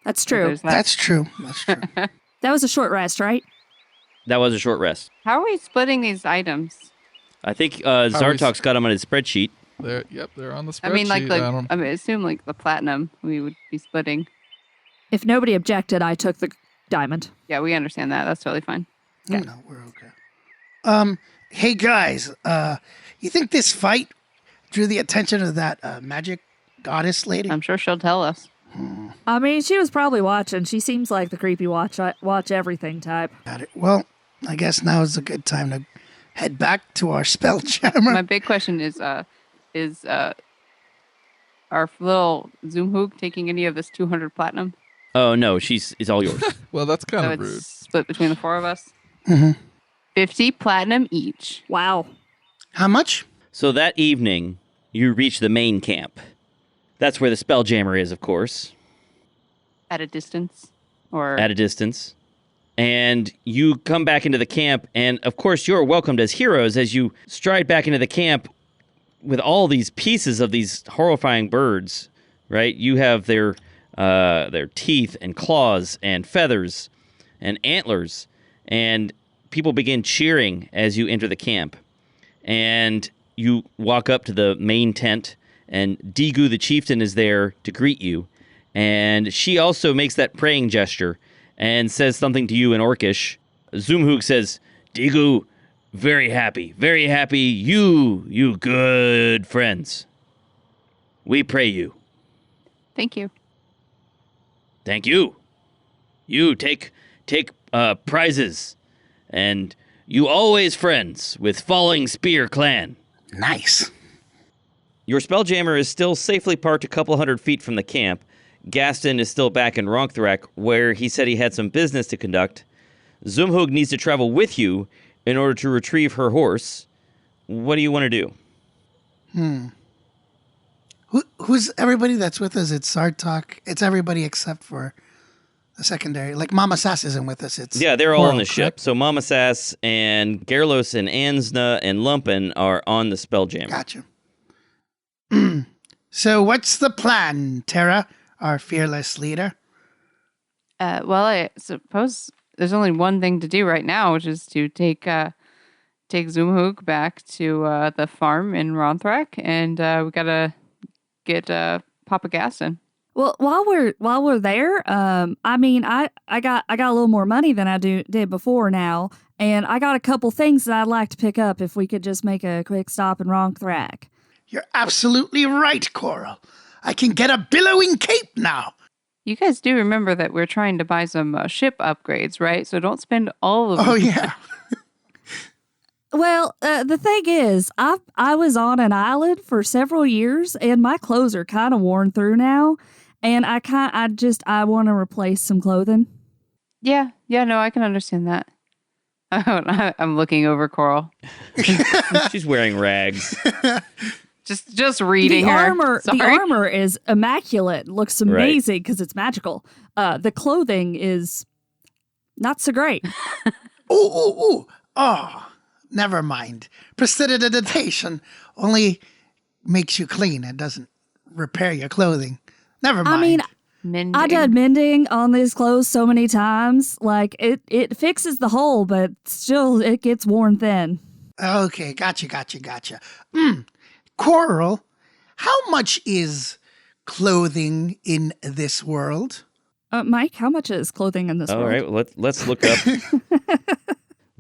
That's So true. there's that. That's true. That's true. That was a short rest, right? That was a short rest. How are we splitting these items? I think Zartok's got them on his spreadsheet. They're on the spreadsheet. I mean, like, don't- I assume like the platinum we would be splitting. If nobody objected, I took the diamond. Yeah, we understand that. That's totally fine. No, we're okay. Hey guys, you think this fight drew the attention of that magic goddess lady? I'm sure she'll tell us. I mean, she was probably watching. She seems like the creepy watch everything type. Got it. Well, I guess now is a good time to head back to our spell My jammer. big question is our little Zoom hook taking any of this 200 platinum? Oh, no, it's all yours. Well, that's kind So of it's rude. split between the four of us. Mm-hmm. 50 platinum each. Wow. How much? So that evening, you reach the main camp. That's where the Spelljammer is, of course, At a distance? Or at a distance. And you come back into the camp, and of course, you're welcomed as heroes as you stride back into the camp with all these pieces of these horrifying birds, right? You have their teeth and claws and feathers and antlers, and people begin cheering as you enter the camp. And you walk up to the main tent, and Digu the chieftain is there to greet you. And she also makes that praying gesture and says something to you in Orcish. Zoomhook says, Digu, very happy, you good friends. We pray you. thank you. Thank you. You take prizes, and you always friends with Falling Spear Clan. Nice. Your Spelljammer is still safely parked a couple 100 feet from the camp. Gaston is still back in Ronkthrak, where he said he had some business to conduct. Zoomhoog needs to travel with you in order to retrieve her horse. What do you want to do? Who's everybody that's with us? It's Sartok. It's everybody except for the secondary. Like Mama Sass isn't with us. It's Yeah, they're all on Coral, the ship. correct? So Mama Sass and Gerlos and Ansna and Lumpen are on the Spelljammer. Gotcha. So what's the plan, Tara, our fearless leader? Well, I suppose there's only one thing to do right now, which is to take Zoomhook back to the farm in Ronkthrak, and we gotta get Papa Gaston. Well, while we're there, I mean, I got a little more money than I did before now, and I got a couple things that I'd like to pick up if we could just make a quick stop in Ronkthrak. You're absolutely right, Coral. I can get a billowing cape now. You guys do remember that we're trying to buy some ship upgrades, right? So don't spend all of Oh them. yeah. Well, the thing is, I was on an island for several years, and my clothes are kind of worn through now, and I want to replace some clothing. Yeah, no, I can understand that. I'm looking over Coral. She's wearing rags. Just reading The her. Sorry. armor is immaculate. Looks amazing because it's magical. The clothing is not so great. Ooh. Oh, never mind. Prestidigitation only makes you clean. It doesn't repair your clothing. Never mind. I mean, Mending. I did mending on these clothes so many times. Like it fixes the hole, but still it gets worn thin. Okay, gotcha. Coral, how much is clothing in this world? Mike, how much is clothing in this All world? right, well, let's look up.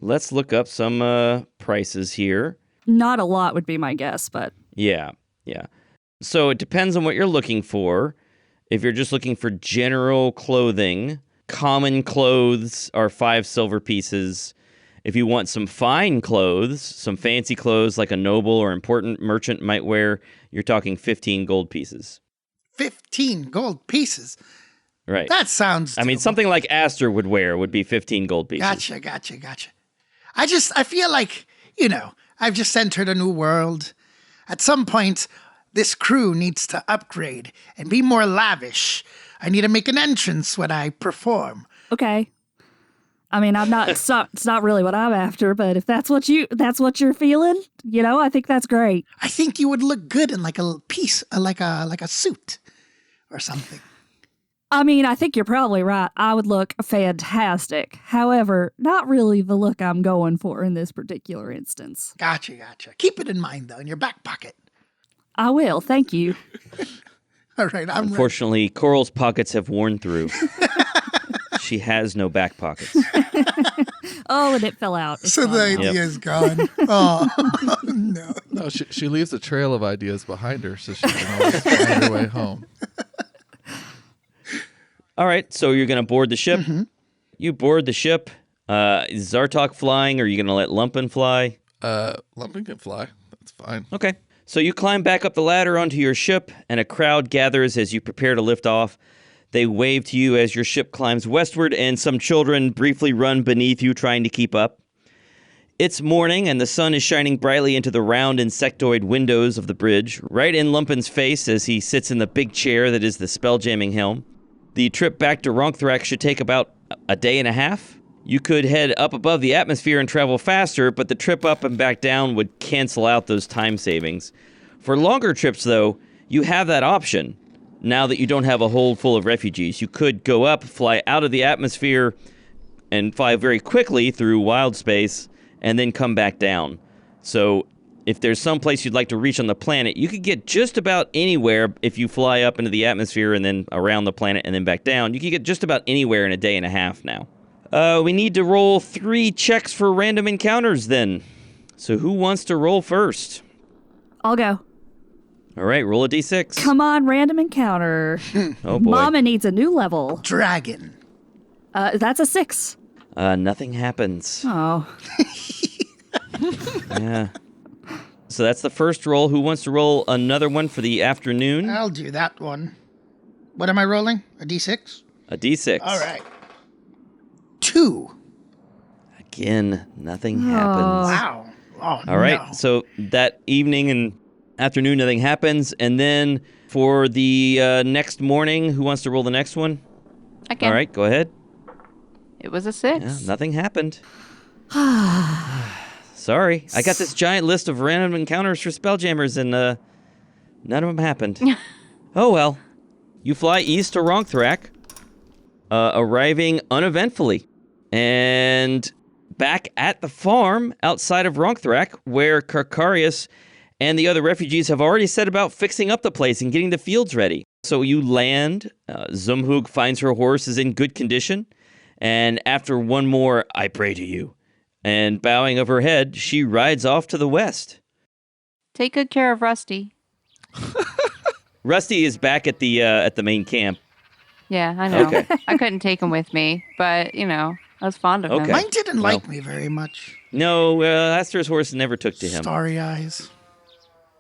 Let's look up some prices here. Not a lot would be my guess, but Yeah. So it depends on what you're looking for. If you're just looking for general clothing, common clothes are 5 silver pieces. If you want some fine clothes, some fancy clothes like a noble or important merchant might wear, you're talking 15 gold pieces. 15 gold pieces. Right. That sounds I mean, doable. something like Aster would wear would be 15 gold pieces. Gotcha. I feel like, I've just entered a new world. At some point, this crew needs to upgrade and be more lavish. I need to make an entrance when I perform. okay. I mean, I'm not. It's not really what I'm after, but if that's what you're feeling, I think that's great. I think you would look good in like a piece, like a suit or something. I mean, I think you're probably right. I would look fantastic. However, not really the look I'm going for in this particular instance. Gotcha. Keep it in mind, though, in your back pocket. I will. Thank you. All right, I'm ready. Unfortunately, Coral's pockets have worn through. She has no back pockets. Oh, and it fell out. It's So gone the now. idea is gone. Oh, no. No, she leaves a trail of ideas behind her so she can always find her way home. All right, so you're going to board the ship. Mm-hmm. You board the ship. Is Zartok flying, or are you going to let Lumpen fly? Lumping can fly. That's fine. Okay. So you climb back up the ladder onto your ship, and a crowd gathers as you prepare to lift off. They wave to you as your ship climbs westward, and some children briefly run beneath you, trying to keep up. It's morning, and the sun is shining brightly into the round insectoid windows of the bridge, right in Lumpen's face as he sits in the big chair that is the spelljamming helm. The trip back to Ronkthrak should take about a day and a half. You could head up above the atmosphere and travel faster, but the trip up and back down would cancel out those time savings. For longer trips, though, you have that option. Now that you don't have a hold full of refugees, you could go up, fly out of the atmosphere, and fly very quickly through wild space, and then come back down. So if there's some place you'd like to reach on the planet, you could get just about anywhere if you fly up into the atmosphere and then around the planet and then back down. You could get just about anywhere in a day and a half now. We need to roll 3 checks for random encounters then. So who wants to roll first? I'll go. All right, roll a d6. Come on, random encounter. Oh boy. Mama needs a new level. Dragon. That's a 6. Nothing happens. Oh. Yeah. So that's the first roll. Who wants to roll another one for the afternoon? I'll do that one. What am I rolling? A D6? A d6. All right. 2. Again, nothing happens. Wow. Oh, All right. no. So that evening and afternoon, nothing happens. And then for the next morning, who wants to roll the next one? I can. All right, go ahead. It was a 6. Yeah, nothing happened. Sorry. I got this giant list of random encounters for Spelljammers, and none of them happened. Oh, well. You fly east to Ronkthrak, arriving uneventfully. And back at the farm outside of Ronkthrak, where Karkarius and the other refugees have already set about fixing up the place and getting the fields ready. So you land. Zumhug finds her horse is in good condition. And after one more, I pray to you, and bowing of her head, she rides off to the west. Take good care of Rusty. Rusty is back at the main camp. Yeah, I know. Okay. I couldn't take him with me, but, I was fond of Okay. him. Mine didn't Well. like me very much. No, Aster's horse never took to him. Starry eyes.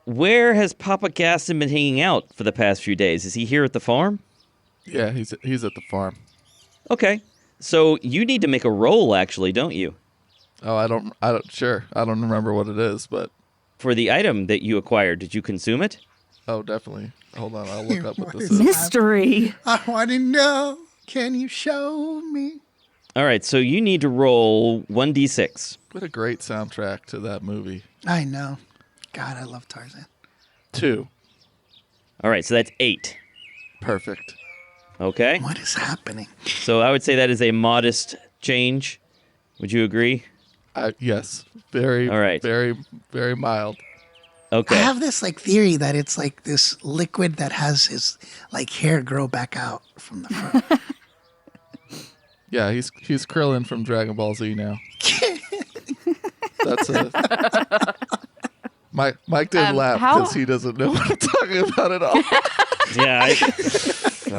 Where has Papa Gaston been hanging out for the past few days? Is he here at the farm? Yeah, he's at the farm. Okay. So you need to make a roll, actually, don't you? Oh, I don't remember what it is, but For the item that you acquired, did you consume it? oh, definitely. Hold on, I'll look up what this What is. Mystery. I want to know. Can you show me? All right, so you need to roll 1d6. What a great soundtrack to that movie. I know. God, I love Tarzan. 2. All right, so that's 8. Perfect. Okay. What is happening? So I would say that is a modest change. Would you agree? Yes. Very, All right. very, very mild. Okay. I have this like theory that it's like this liquid that has his like hair grow back out from the front. Yeah, he's Krillin from Dragon Ball Z now. That's a. Mike didn't laugh how- because he doesn't know what I'm talking about at all. Yeah, I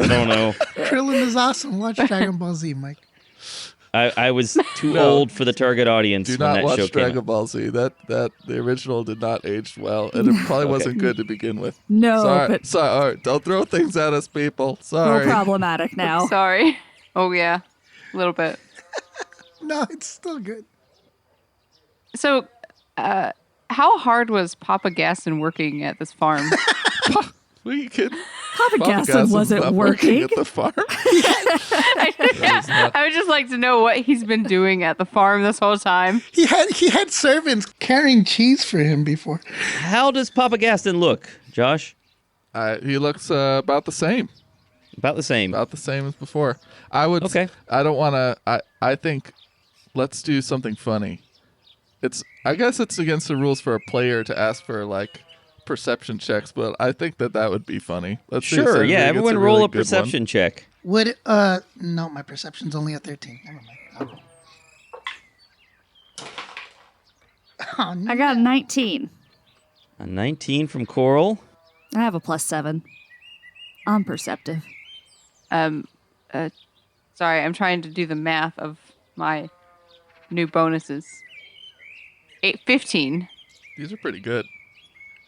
don't know. Krillin is awesome. Watch Dragon Ball Z, Mike. I was too No. old for the target audience Do when not that show watch came Dragon out. Ball Z. That the original did not age well, and it probably wasn't good to begin with. No, sorry, but sorry. All right, don't throw things at us, people. a little Sorry. problematic now. Sorry. Oh, yeah. A little bit. No, it's still good. So, how hard was Papa Gaston working at this farm? What are you kidding? Papa Gaston Gaston's wasn't not working. at the farm. I would just like to know what he's been doing at the farm this whole time. He had servants carrying cheese for him before. How does Papa Gaston look, Josh? He looks about the same. About the same. About the same as before. I would. Okay. I don't want to. I think let's do something funny. I guess it's against the rules for a player to ask for like perception checks, but I think that would be funny. Let's see if Sure, anybody yeah. gets Everyone really roll a good one. perception check. Would no, my perception's only a 13. Never mind. I'll roll. Oh, no. I got a 19. A 19 from Coral. I have a +7. I'm perceptive. Sorry, I'm trying to do the math of my new bonuses. 15. These are pretty good.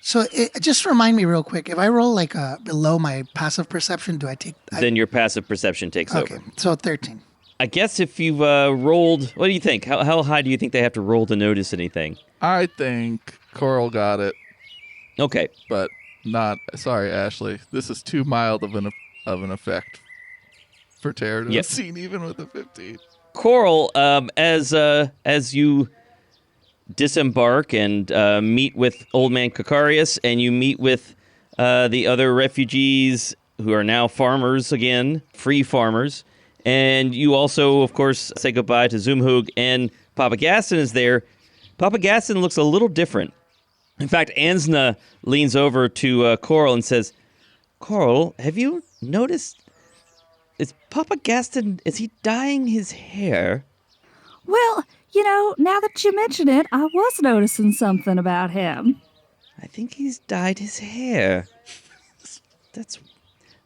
So just remind me real quick. If I roll like below my passive perception, do I take? Then your passive perception takes Okay, over. so 13. I guess if you've rolled, what do you think? How high do you think they have to roll to notice anything? I think Coral got it, Okay. but not. Sorry, Ashley. This is too mild of an effect for Tara to Yep. have seen, even with a 15. Coral, as you disembark and meet with Old Man Kakarius, and you meet with the other refugees who are now farmers again, free farmers, and you also, of course, say goodbye to Zoomhoog, and Papa Gaston is there. Papa Gaston looks a little different. In fact, Ansna leans over to Coral and says, Coral, have you noticed, is Papa Gaston, is he dyeing his hair? Well, now that you mention it, I was noticing something about him. I think he's dyed his hair. That's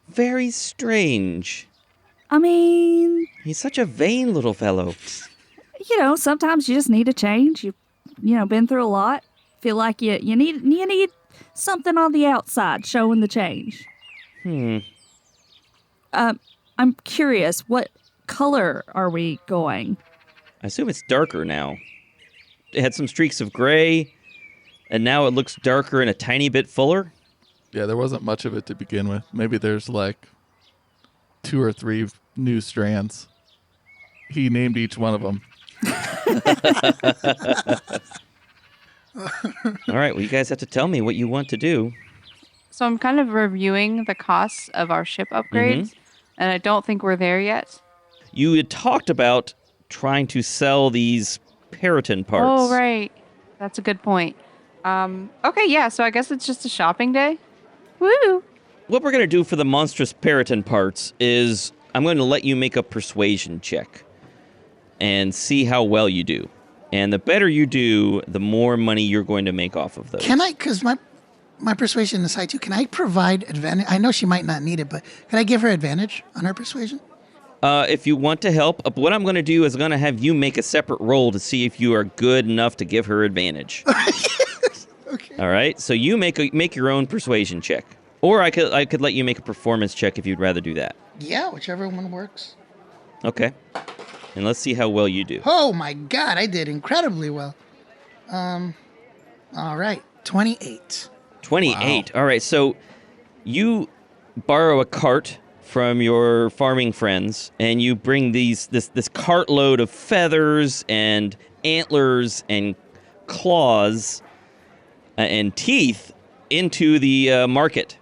very strange. I mean, He's such a vain little fellow. sometimes you just need a change. You've been through a lot. Feel like you need something on the outside showing the change. I'm curious, what color are we going? I assume it's darker now. It had some streaks of gray, and now it looks darker and a tiny bit fuller. Yeah, there wasn't much of it to begin with. Maybe there's like 2 or 3 new strands. He named each one of them. All right, well, you guys have to tell me what you want to do. So I'm kind of reviewing the costs of our ship upgrades, and I don't think we're there yet. You had talked about trying to sell these Periton parts. Oh, right. That's a good point. Okay, yeah, so I guess it's just a shopping day. Woo! What we're going to do for the monstrous Periton parts is I'm going to let you make a persuasion check and see how well you do. And the better you do, the more money you're going to make off of those. Can I? Because my persuasion is high too. Can I provide advantage? I know she might not need it, but can I give her advantage on her persuasion? If you want to help, what I'm going to do is I'm going to have you make a separate roll to see if you are good enough to give her advantage. Okay. All right. So you make your own persuasion check, or I could let you make a performance check if you'd rather do that. Yeah, whichever one works. Okay. And let's see how well you do. Oh my God, I did incredibly well. All right, 28. 28. All right. So you borrow a cart from your farming friends, and you bring this cartload of feathers and antlers and claws and teeth into the market.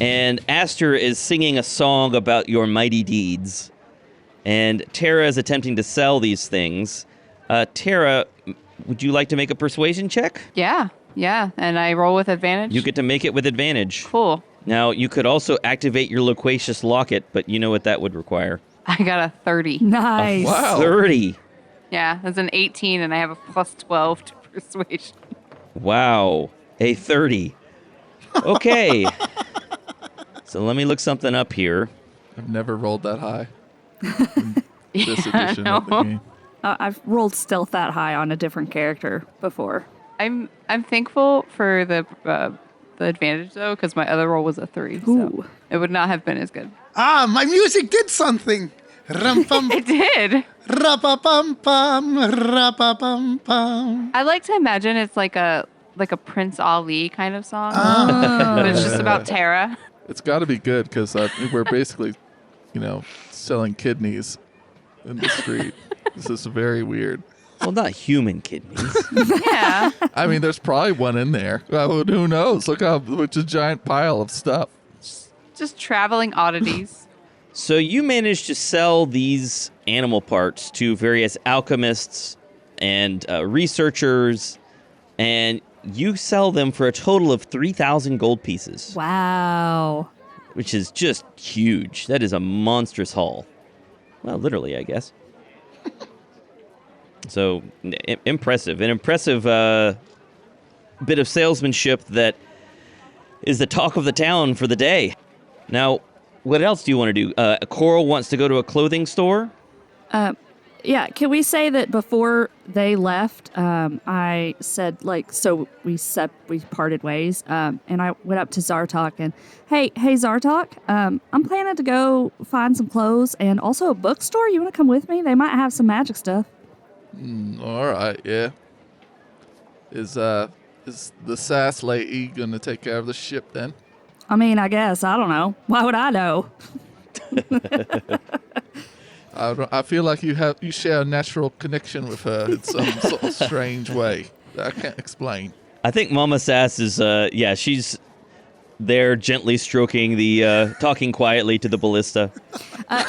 And Aster is singing a song about your mighty deeds. And Tara is attempting to sell these things. Tara, would you like to make a persuasion check? Yeah. Yeah, and I roll with advantage. You get to make it with advantage. Cool. Now, you could also activate your loquacious locket, but you know what that would require. I got a 30. Nice. Wow. 30. Yeah, that's an 18, and I have a plus 12 to persuasion. Wow. A 30. Okay. So let me look something up here. I've never rolled that high in this edition of the no. game. I've rolled stealth that high on a different character before. I'm thankful for the advantage though, because my other roll was a 3, so Ooh. it would not have been as good. Ah, my music did something. Rum pum It did. rapa pum pum rapa pum pum. I like to imagine it's like a Prince Ali kind of song, Ah. but it's just about Tara. It's got to be good because we're basically, selling kidneys in the street. This is very weird. Well, not human kidneys. Yeah. I mean, there's probably one in there. Well, who knows? Look how it's a giant pile of stuff. Just traveling oddities. So you managed to sell these animal parts to various alchemists and researchers, and you sell them for a total of 3,000 gold pieces, Wow. which is just huge. That is a monstrous haul. Well, literally, I guess. So, impressive. An impressive bit of salesmanship that is the talk of the town for the day. Now, what else do you want to do? Coral wants to go to a clothing store. Yeah, can we say that before they left, I said, so we parted ways, and I went up to Zartok and, hey, Zartok, I'm planning to go find some clothes and also a bookstore. You want to come with me? They might have some magic stuff. All right, yeah. Is the sass lady gonna take care of the ship then? I mean, I guess. I don't know. Why would I know? I feel like you share a natural connection with her in some sort of strange way that I can't explain. I think Mama Sass is, she's there gently stroking the, talking quietly to the ballista.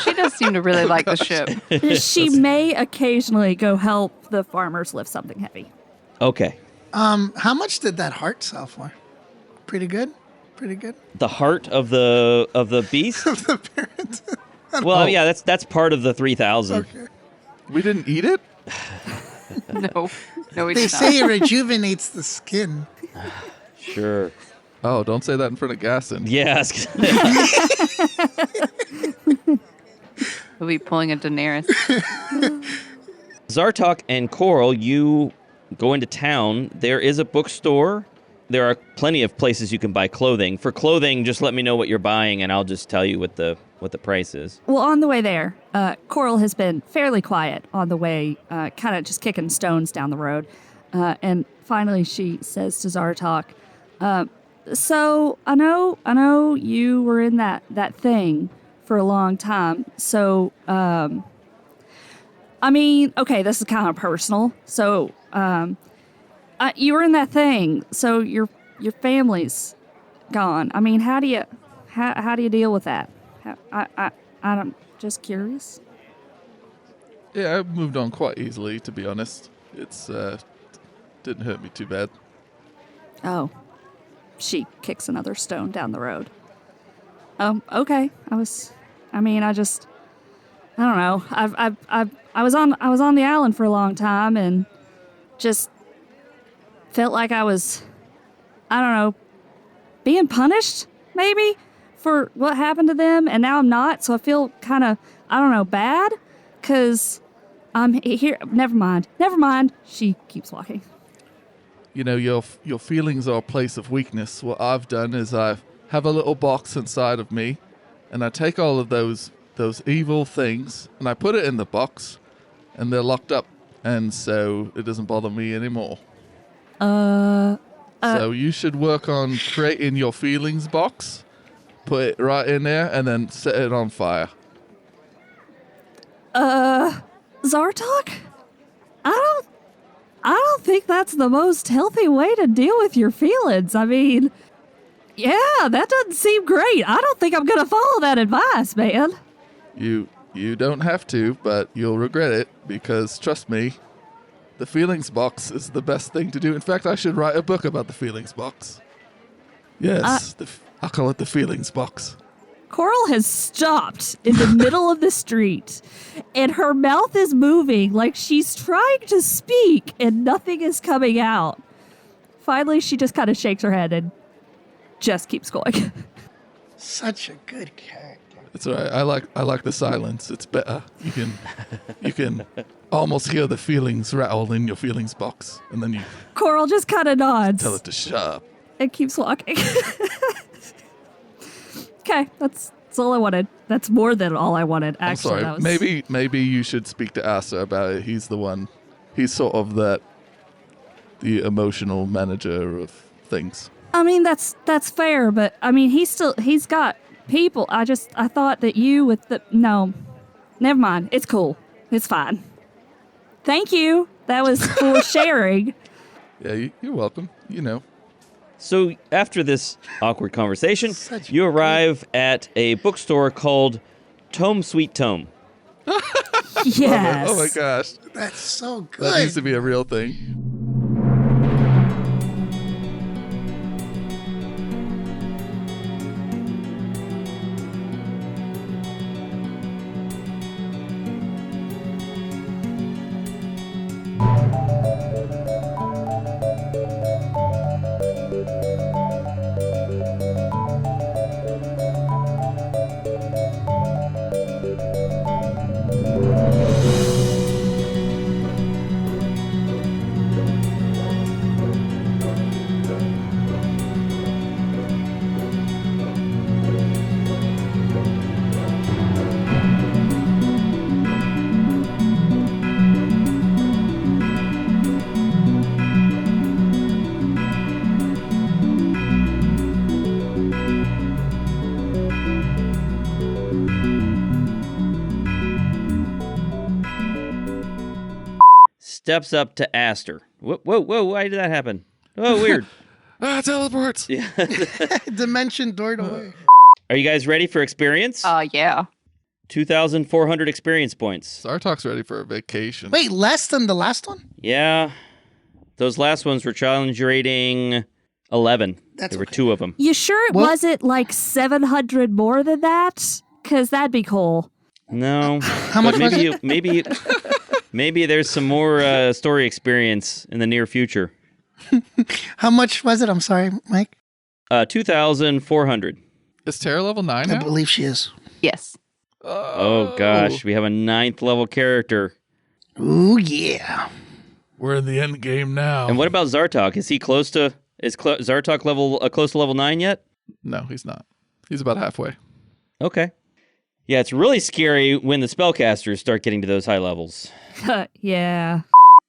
She does seem to really like the ship. She may occasionally go help the farmers lift something heavy. Okay. How much did that heart sell for? Pretty good. The heart of the beast? The parent. Well, yeah, that's part of the 3,000. Okay. We didn't eat it? No, we They did say not. it rejuvenates the skin. Sure. Oh, don't say that in front of Gaston. Yeah. We'll be pulling a Daenerys. Zartok and Coral, you go into town. There is a bookstore. There are plenty of places you can buy clothing. For clothing, just let me know what you're buying, and I'll just tell you what the price is. Well, on the way there, Coral has been fairly quiet on the way, kind of just kicking stones down the road. And finally she says to Zartok, so I know you were in that thing for a long time. So, I mean, okay, this is kind of personal. So, you were in that thing. So your family's gone. I mean, how do you deal with that? I'm just curious. Yeah, I moved on quite easily, to be honest. It's didn't hurt me too bad. Oh, she kicks another stone down the road. Okay. I don't know. I was on the island for a long time and just felt like I was, I don't know, being punished maybe for what happened to them, and now I'm not. So I feel kind of, I don't know, bad because I'm here. Never mind. She keeps walking. You know, your feelings are a place of weakness. What I've done is I have a little box inside of me, and I take all of those evil things, and I put it in the box, and they're locked up, and so it doesn't bother me anymore. So you should work on creating your feelings box, put it right in there, and then set it on fire. Zartok? I don't think that's the most healthy way to deal with your feelings. I mean, yeah, that doesn't seem great. I don't think I'm gonna follow that advice, man. You don't have to, but you'll regret it, because trust me, The feelings box is the best thing to do. In fact, I should write a book about the feelings box. Yes, I'll call it the feelings box. Coral has stopped in the middle of the street, and her mouth is moving like she's trying to speak, and nothing is coming out. Finally, she just kind of shakes her head and just keeps going. Such a good character. It's all right. I like the silence. It's better. You can almost hear the feelings rattle in your feelings box, and then you Coral just kind of nods tell it to shut up. and keeps walking. Okay, that's all I wanted. That's more than all I wanted. Actually, I'm sorry. That was... Maybe you should speak to Asa about it. He's the one. He's sort of the emotional manager of things. I mean, that's fair, but I mean, he's got people. I thought that you with the no, never mind. It's cool. It's fine. Thank you. That was for sharing. Yeah, you're welcome. You know. So after this awkward conversation, Such you arrive at a bookstore called Tome Sweet Tome. Yes. Oh my gosh, That's so that needs good. to be a real thing. Steps up to Aster. Whoa, why did that happen? Oh, weird. Teleports. Yeah. Dimension doored away. Are you guys ready for experience? Yeah. 2,400 experience points. Zartok's ready for a vacation. Wait, less than the last one? Yeah. Those last ones were challenge rating 11. That's there were okay. 2 of them. You sure it Well- wasn't like 700 more than that? Because that'd be cool. No. How much But was maybe maybe there's some more story experience in the near future. How much was it? I'm sorry, Mike. 2,400. Is Terra level 9 I now? believe she is. Yes. Oh gosh, we have a 9th level character. Ooh, yeah. We're in the end game now. And what about Zartok? Is he close to Zartok close to level 9 yet? No, he's not. He's about halfway. Okay. Yeah, it's really scary when the spellcasters start getting to those high levels. Yeah.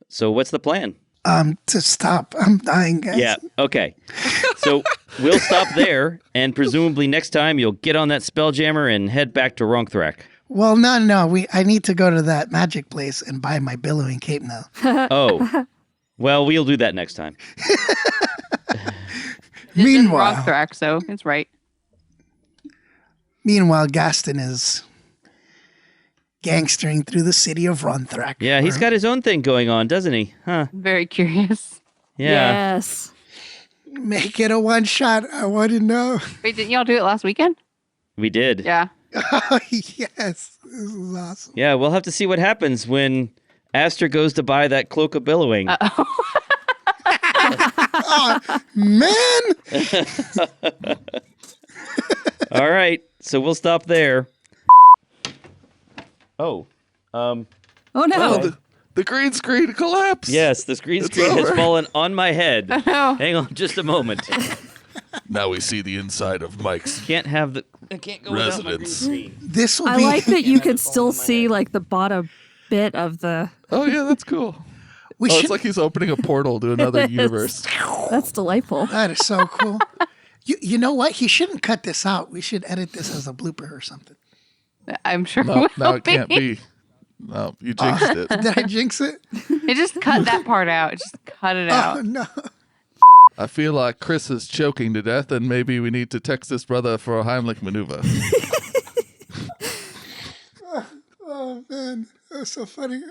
So what's the plan? To stop. I'm dying, guys. Yeah, okay. So we'll stop there, and presumably next time you'll get on that spelljammer and head back to Ronkthrak. Well, no. I need to go to that magic place and buy my billowing cape now. Oh. Well, we'll do that next time. Meanwhile, Ronkthrak, so it's right. Gaston is gangstering through the city of Ronkthrak. Yeah, he's got his own thing going on, doesn't he? Huh. Very curious. Yeah. Yes. Make it a one shot. I want to know. Wait, didn't y'all do it last weekend? We did. Yeah. Oh, yes. This is awesome. Yeah, we'll have to see what happens when Aster goes to buy that cloak of billowing. Oh, man. All right, so we'll stop there. Oh. Oh no. Oh, the green screen collapsed. Yes, the green It's screen has over. fallen on my head. No. Hang on just a moment. Now we see the inside of Mike's. Can't have the... I can't go without my green Residence. screen. This will I be. like that you can still see like the bottom bit of the. Oh yeah, that's cool. we Oh, should. it's like he's opening a portal to another universe. That's delightful. That is so cool. You know what? He shouldn't cut this out. We should edit this as a blooper or something. I'm sure No, it now will it can't be. No, you jinxed it. Did I jinx it? It just cut that part out. Just cut it Oh, out. no. I feel like Chris is choking to death, and maybe we need to text his brother for a Heimlich maneuver. Oh, man. That's so funny.